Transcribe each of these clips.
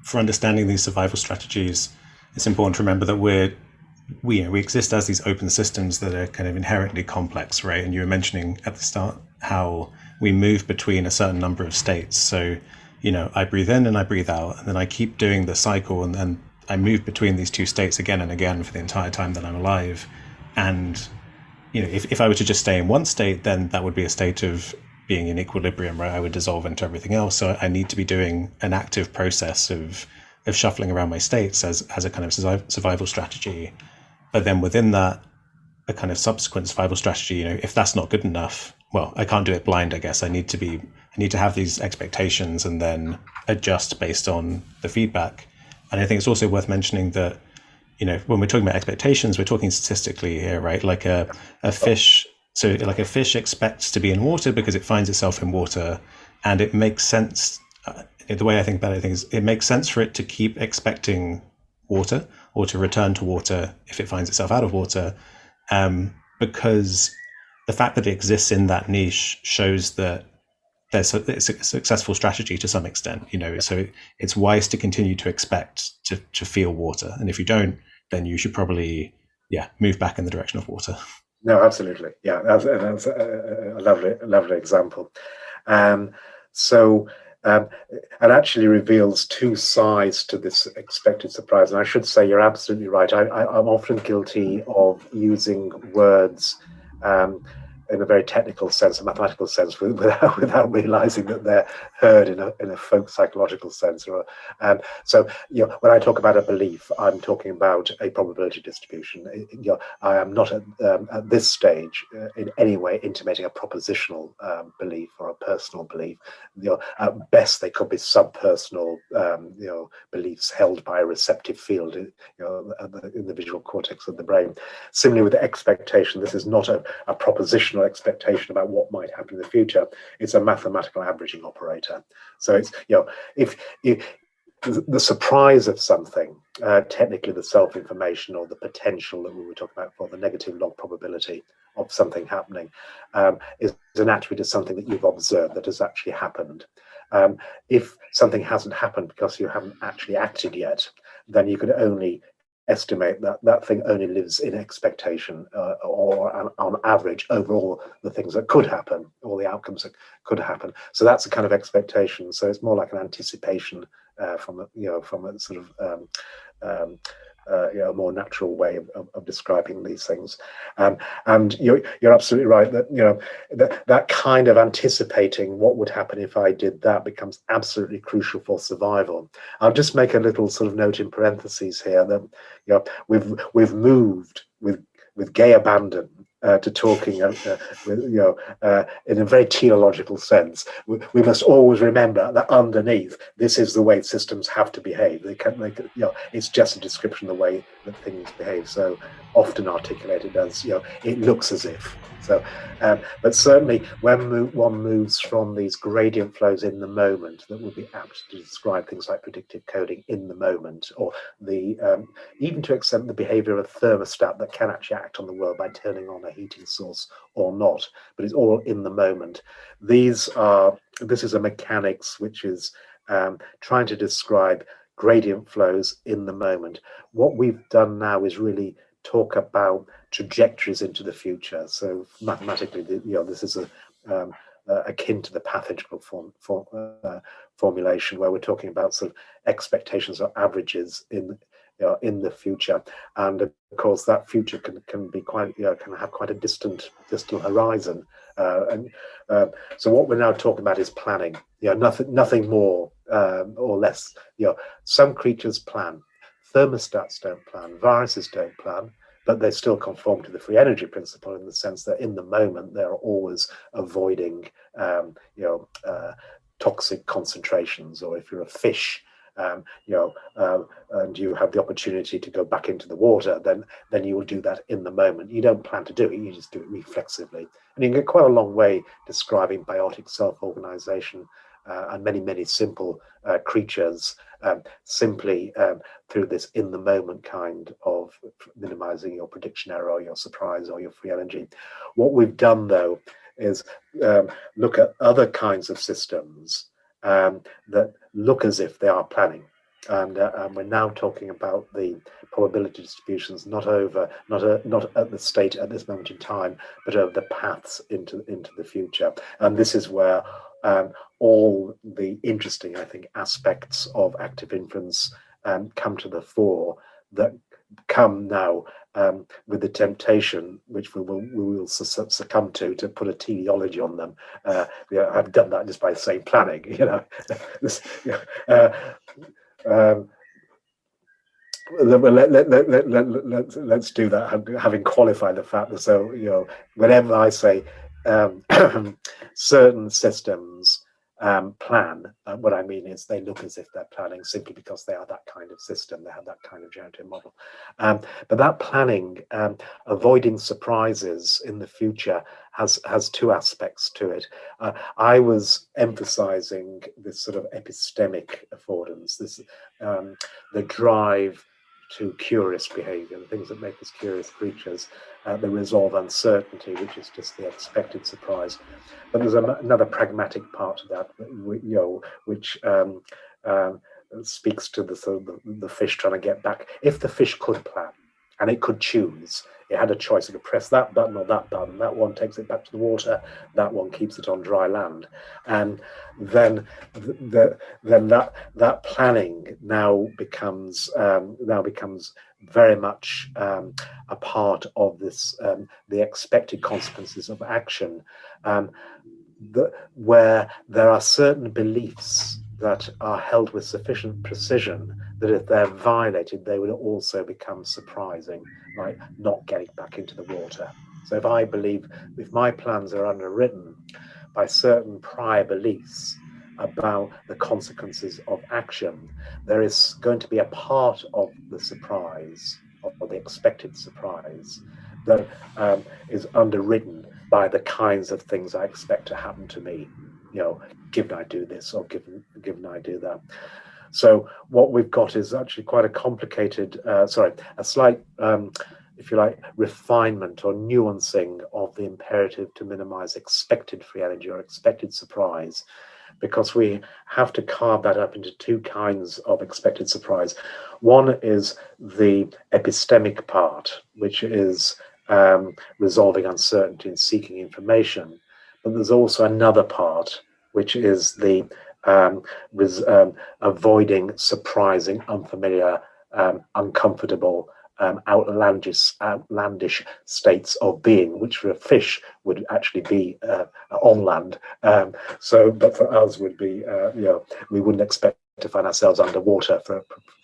for understanding these survival strategies, it's important to remember that we exist as these open systems that are kind of inherently complex, right? And you were mentioning at the start how we move between a certain number of states. So, I breathe in and I breathe out, and then I keep doing the cycle, and then I move between these two states again and again for the entire time that I'm alive. And, if I were to just stay in one state, then that would be a state of being in equilibrium, right? I would dissolve into everything else. So I need to be doing an active process of shuffling around my states as a kind of survival strategy. But then within that, a kind of subsequent survival strategy, if that's not good enough, well, I can't do it blind, I guess. I need to have these expectations and then adjust based on the feedback. And I think it's also worth mentioning that, when we're talking about expectations, we're talking statistically here, right? Like a fish. So like a fish expects to be in water because it finds itself in water, and it makes sense. The way I think about it is it makes sense for it to keep expecting water or to return to water if it finds itself out of water, because the fact that it exists in that niche shows that it's a successful strategy to some extent. So it's wise to continue to expect to feel water, and if you don't, then you should probably move back in the direction of water. No, absolutely. Yeah, that's a lovely example. It actually reveals two sides to this expected surprise. And I should say you're absolutely right. I'm often guilty of using words in a very technical sense, a mathematical sense, without realizing that they're heard in a folk psychological sense. So, when I talk about a belief, I'm talking about a probability distribution. I am not at this stage in any way intimating a propositional belief or a personal belief. At best, they could be subpersonal, beliefs held by a receptive field, in the visual cortex of the brain. Similarly, with the expectation, this is not a propositional expectation about what might happen in the future. It's a mathematical averaging operator. So it's if the surprise of something, technically the self-information or the potential that we were talking about for the negative log probability of something happening, is an attribute of something that you've observed that has actually happened. If something hasn't happened because you haven't actually acted yet, then you can only estimate that thing only lives in expectation, or on average over all the things that could happen, all the outcomes that could happen. So that's a kind of expectation. So it's more like an anticipation from a sort of a more natural way of describing these things. And you're absolutely right that that kind of anticipating what would happen if I did that becomes absolutely crucial for survival. I'll just make a little sort of note in parentheses here that we've moved with gay abandon to talking in a very teleological sense. We must always remember that underneath, this is the way systems have to behave. It's just a description of the way that things behave. So often articulated as, it looks as if. So, but certainly when one moves from these gradient flows in the moment, that would be apt to describe things like predictive coding in the moment, or even to extent the behavior of a thermostat that can actually act on the world by turning on a heating source or not, but it's all in the moment. This is a mechanics which is trying to describe gradient flows in the moment. What we've done now is really talk about trajectories into the future. So mathematically, this is akin to the pathological formulation, where we're talking about sort of expectations or averages in the future. And of course, that future can be quite can have quite a distant horizon. So what we're now talking about is planning. Nothing more or less. Some creatures plan. Thermostats don't plan. Viruses don't plan. But they still conform to the free energy principle in the sense that in the moment they're always avoiding toxic concentrations. Or if you're a fish, and you have the opportunity to go back into the water, then you will do that in the moment. You don't plan to do it, you just do it reflexively. And you can get quite a long way describing biotic self-organization and many simple creatures simply through this in the moment kind of minimizing your prediction error or your surprise or your free energy. What we've done though is look at other kinds of systems that look as if they are planning. And we're now talking about the probability distributions, not at the state at this moment in time, but over the paths into the future. And this is where all the interesting, I think, aspects of active inference come to the fore, that come now with the temptation, which we will succumb to put a teleology on them. I've done that just by saying planning, this, let's do that, having qualified the fact that, so, whenever I say certain systems plan, what I mean is they look as if they're planning simply because they are that kind of system, they have that kind of generative model. But that planning, avoiding surprises in the future, has two aspects to it. I was emphasizing this sort of epistemic affordance, this the drive to curious behavior, the things that make us curious creatures, the resolve uncertainty, which is just the expected surprise. But there's another pragmatic part to that, which speaks to the sort of the fish trying to get back. If the fish could plan and it could choose, it had a choice. It could press that button or that button. That one takes it back to the water. That one keeps it on dry land. And then that planning now becomes very much a part of this, the expected consequences of action, where there are certain beliefs that are held with sufficient precision that if they're violated, they will also become surprising, like not getting back into the water. So if I believe, if my plans are underwritten by certain prior beliefs about the consequences of action, there is going to be a part of the surprise, or the expected surprise, that is underwritten by the kinds of things I expect to happen to me, given I do this or given I do that. So what we've got is actually quite a complicated, a slight, if you like, refinement or nuancing of the imperative to minimize expected free energy or expected surprise, because we have to carve that up into two kinds of expected surprise. One is the epistemic part, which is resolving uncertainty and seeking information. But there's also another part, which is the avoiding surprising, unfamiliar, uncomfortable, outlandish states of being, which for a fish would actually be on land. But for us would be, we wouldn't expect to find ourselves underwater for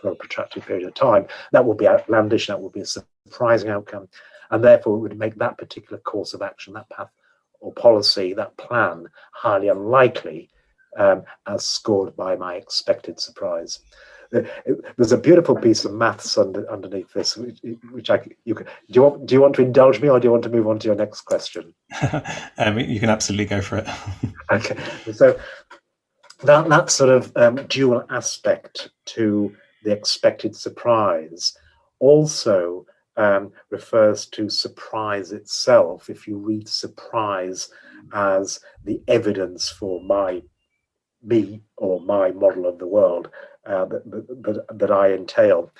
a protracted period of time. That would be outlandish. That would be a surprising outcome, and therefore it would make that particular course of action, that path or policy, that plan, highly unlikely, as scored by my expected surprise. There's a beautiful piece of maths underneath this, which do you want to indulge me, or do you want to move on to your next question? You can absolutely go for it. Okay, so that sort of dual aspect to the expected surprise also refers to surprise itself. If you read surprise as the evidence for me or my model of the world that I entail.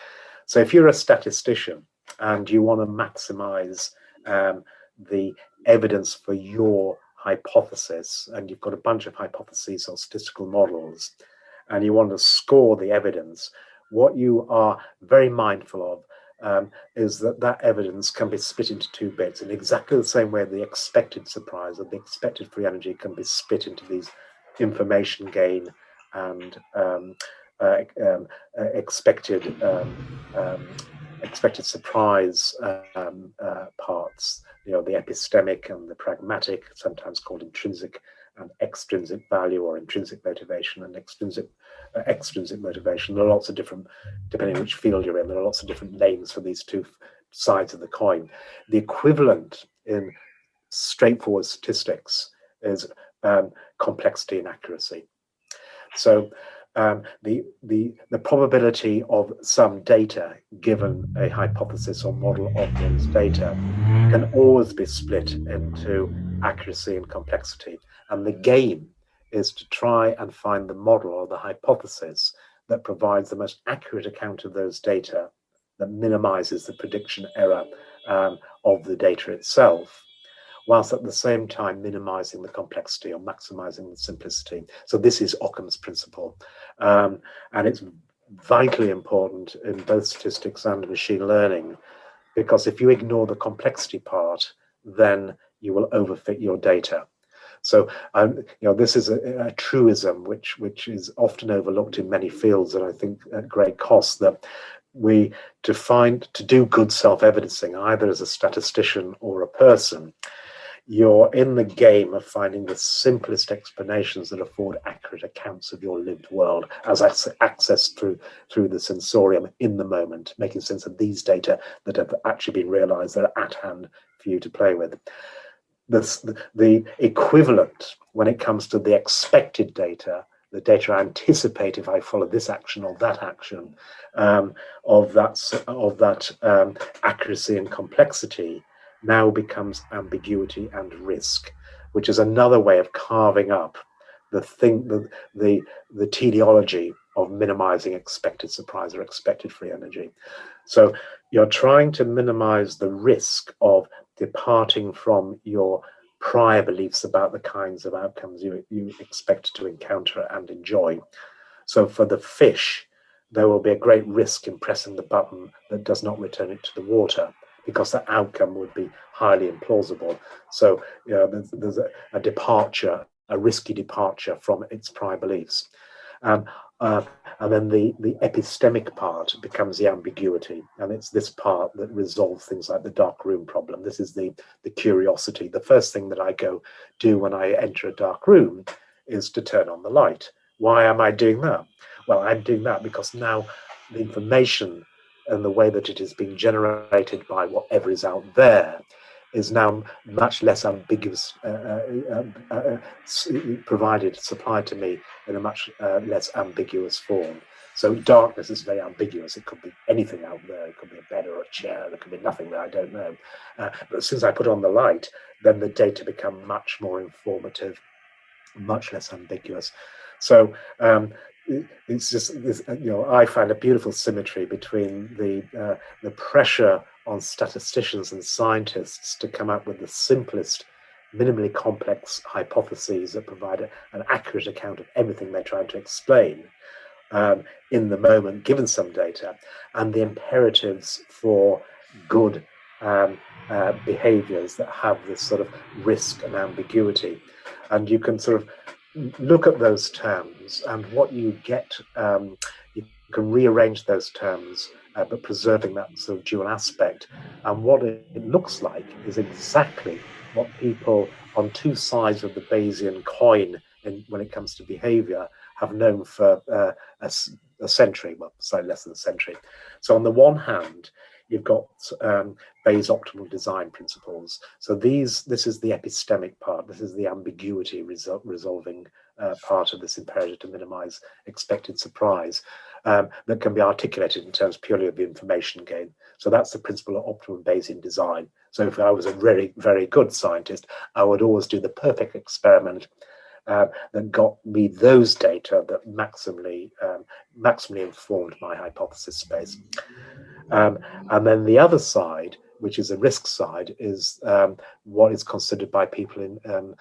So if you're a statistician and you want to maximize the evidence for your hypothesis, and you've got a bunch of hypotheses or statistical models, and you want to score the evidence, what you are very mindful of is that evidence can be split into two bits in exactly the same way the expected surprise or the expected free energy can be split into these information gain and expected surprise parts, the epistemic and the pragmatic, sometimes called intrinsic and extrinsic value, or intrinsic motivation and extrinsic motivation. There are lots of different, depending on which field you're in, there are lots of different names for these two sides of the coin. The equivalent in straightforward statistics is complexity and accuracy. So the probability of some data given a hypothesis or model of those data can always be split into accuracy and complexity. And the game is to try and find the model or the hypothesis that provides the most accurate account of those data, that minimizes the prediction error of the data itself, whilst at the same time minimizing the complexity or maximizing the simplicity. So this is Occam's principle. And it's vitally important in both statistics and machine learning, because if you ignore the complexity part, then you will overfit your data. So, this is a truism which is often overlooked in many fields, and I think at great cost, that to do good self-evidencing, either as a statistician or a person, you're in the game of finding the simplest explanations that afford accurate accounts of your lived world as accessed through the sensorium in the moment, making sense of these data that have actually been realized, that are at hand for you to play with. The equivalent when it comes to the expected data, the data I anticipate if I follow this action or that action, of that accuracy and complexity, now becomes ambiguity and risk, which is another way of carving up the teleology of minimizing expected surprise or expected free energy. So you're trying to minimize the risk of departing from your prior beliefs about the kinds of outcomes you expect to encounter and enjoy. So for the fish, there will be a great risk in pressing the button that does not return it to the water, because that outcome would be highly implausible. So there's a departure, a risky departure from its prior beliefs. And then the epistemic part becomes the ambiguity, and it's this part that resolves things like the dark room problem. This is the curiosity. The first thing that I do when I enter a dark room is to turn on the light. Why am I doing that? Well, I'm doing that because now the information and the way that it is being generated by whatever is out there is now much less ambiguous, supplied to me in a much less ambiguous form. So darkness is very ambiguous. It could be anything out there. It could be a bed or a chair. There could be nothing there. I don't know. But since I put on the light, then the data become much more informative, much less ambiguous. So it's just this, I find a beautiful symmetry between the pressure on statisticians and scientists to come up with the simplest, minimally complex hypotheses that provide an accurate account of everything they're trying to explain in the moment, given some data, and the imperatives for good behaviors that have this sort of risk and ambiguity. And you can sort of look at those terms, and what you get, you can rearrange those terms, but preserving that sort of dual aspect. And what it looks like is exactly what people on two sides of the Bayesian coin, when it comes to behavior, have known for a century, well, slightly less than a century. So on the one hand, you've got Bayes' optimal design principles. So this is the epistemic part. This is the ambiguity resolving part of this imperative to minimize expected surprise that can be articulated in terms purely of the information gain. So that's the principle of optimum Bayesian design. So if I was a very, very good scientist, I would always do the perfect experiment that got me those data that maximally informed my hypothesis space. And then the other side, which is a risk side, is what is considered by people in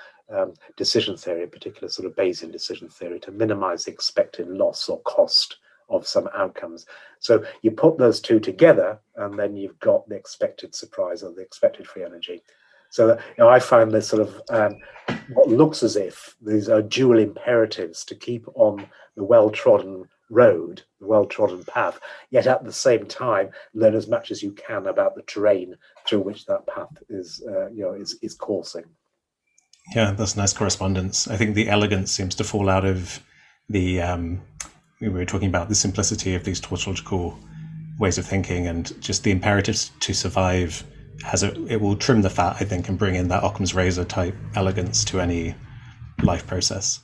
decision theory, in particular sort of Bayesian decision theory, to minimize the expected loss or cost of some outcomes. So you put those two together, and then you've got the expected surprise or the expected free energy. So I find this sort of what looks as if these are dual imperatives to keep on the well-trodden road, the well-trodden path, yet at the same time learn as much as you can about the terrain through which that path is coursing. Yeah, that's nice correspondence. I think the elegance seems to fall out of the we were talking about the simplicity of these tautological ways of thinking, and just the imperatives to survive it will trim the fat, I think, and bring in that Occam's razor type elegance to any life process.